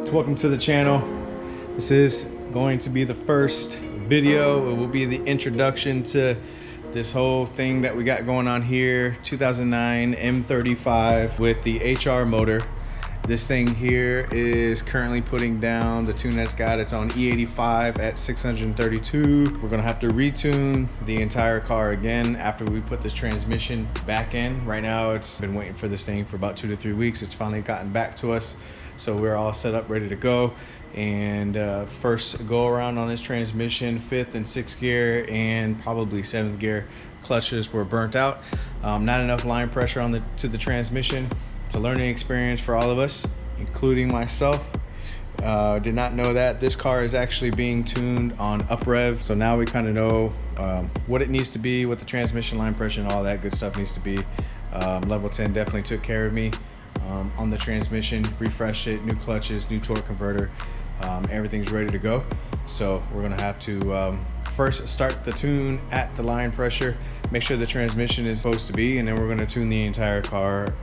Welcome to the channel. This is going to be the first video. It will be the introduction to this whole thing that we got going on here. 2009 M35 with the HR motor. This thing here is currently putting down the tune that's got its own E85 at 632. We're gonna have to retune the entire car again after we put this transmission back in. Right now, it's been waiting for this thing for about 2 to 3 weeks. It's finally gotten back to us. So we're all set up, ready to go. And first go around on this transmission, 5th and 6th gear and probably 7th gear clutches were burnt out. Not enough line pressure on to the transmission. It's a learning experience for all of us, including myself. Did not know that. This car is actually being tuned on up rev. So now we kind of know what it needs to be, what the transmission line pressure and all that good stuff needs to be. Level 10 definitely took care of me on the transmission, refreshed it, new clutches, new torque converter. Everything's ready to go. So we're gonna have to first start the tune at the line pressure, make sure the transmission is supposed to be, and then we're gonna tune the entire car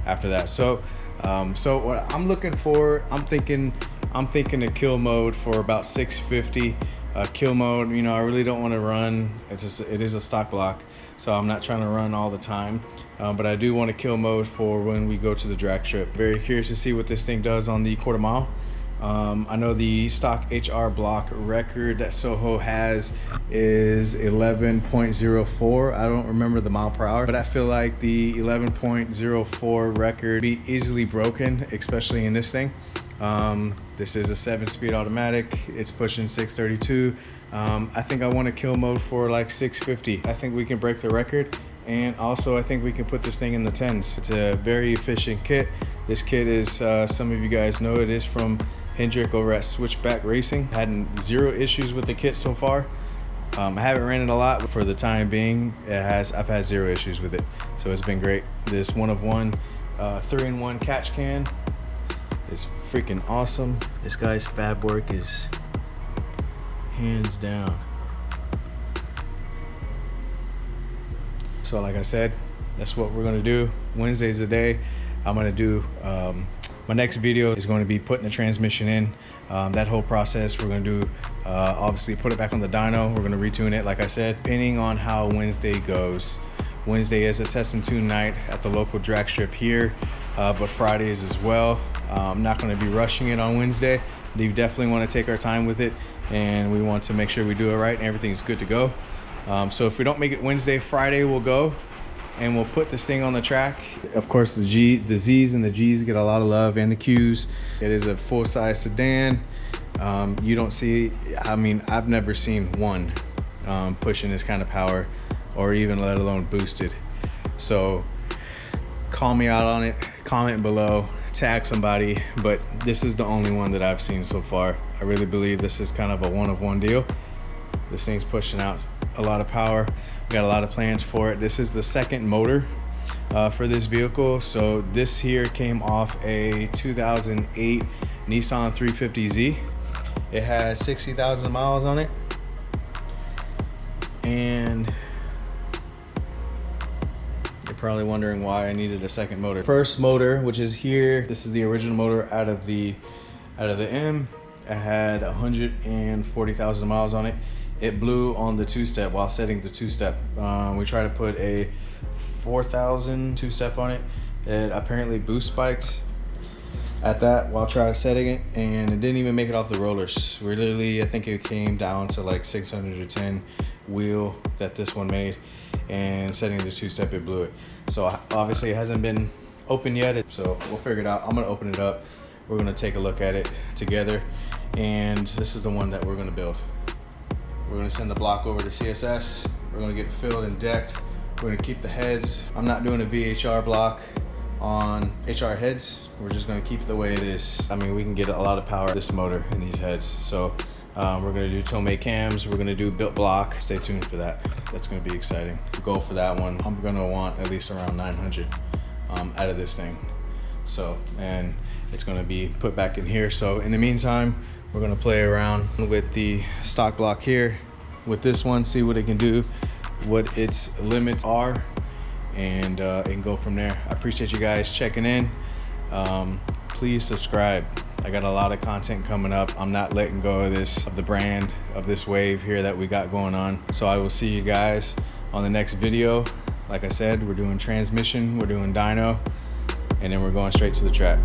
after that. So what I'm looking for, I'm thinking a kill mode for about 650. Kill mode, you know, I really don't want to run. It is a stock block, so I'm not trying to run all the time. But I do want a kill mode for when we go to the drag strip. Very curious to see what this thing does on the quarter mile. I know the stock HR block record that Soho has is 11.04. I don't remember the mile per hour, but I feel like the 11.04 record be easily broken, especially in this thing. This is a 7-speed automatic. It's pushing 632. I think I want a kill mode for like 650. I think we can break the record. And also I think we can put this thing in the 10s. It's a very efficient kit. This kit is, some of you guys know, it is from Hendrick over at Switchback Racing. Had zero issues with the kit so far. I haven't ran it a lot, but for the time being, I've had zero issues with it. So it's been great. This one of one 3-in-1 catch can is freaking awesome. This guy's fab work is hands down. So like I said, that's what we're gonna do. Wednesday's the day. I'm gonna do, my next video is going to be putting the transmission in. That whole process we're gonna do, obviously put it back on the dyno. We're gonna retune it, like I said, depending on how Wednesday goes. Wednesday is a test and tune night at the local drag strip here, but Fridays as well. I'm not gonna be rushing it on Wednesday. We definitely wanna take our time with it, and we want to make sure we do it right and everything's good to go. So if we don't make it Wednesday, Friday we'll go and we'll put this thing on the track. Of course, the Z's and the G's get a lot of love, and the Q's. It is a full-size sedan. You don't see, I mean, I've never seen one pushing this kind of power, or even let alone boosted. So call me out on it, comment below, tag somebody, but this is the only one that I've seen so far. I really believe this is kind of a one-of-one deal. This thing's pushing out a lot of power. We got a lot of plans for it. This is the second motor for this vehicle. So this here came off a 2008 Nissan 350Z. It has 60,000 miles on it. And you're probably wondering why I needed a second motor. First motor, which is here, this is the original motor out of the M. It had 140,000 miles on it. It blew on the two-step while setting the two-step. We tried to put a 4,000 two-step on it. It apparently boost spiked at that while trying setting it, and it didn't even make it off the rollers. We literally, I think it came down to like 610 wheel that this one made, and setting the two-step, it blew it. So obviously it hasn't been open yet, so we'll figure it out. I'm gonna open it up. We're gonna take a look at it together, and this is the one that we're gonna build. We're gonna send the block over to CSS. We're gonna get it filled and decked. We're gonna keep the heads. I'm not doing a VHR block on HR heads. We're just gonna keep it the way it is. I mean, we can get a lot of power out of this motor in these heads. So we're gonna do Tomei cams. We're gonna do built block. Stay tuned for that. That's gonna be exciting. The goal for that one, I'm gonna want at least around 900 out of this thing. So, and it's gonna be put back in here. So in the meantime, we're gonna play around with the stock block here with this one, see what it can do, what its limits are, and go from there. I appreciate you guys checking in. Please subscribe. I got a lot of content coming up. I'm not letting go of the brand, of this wave here that we got going on. So I will see you guys on the next video. Like I said, we're doing transmission, we're doing dyno, and then we're going straight to the track.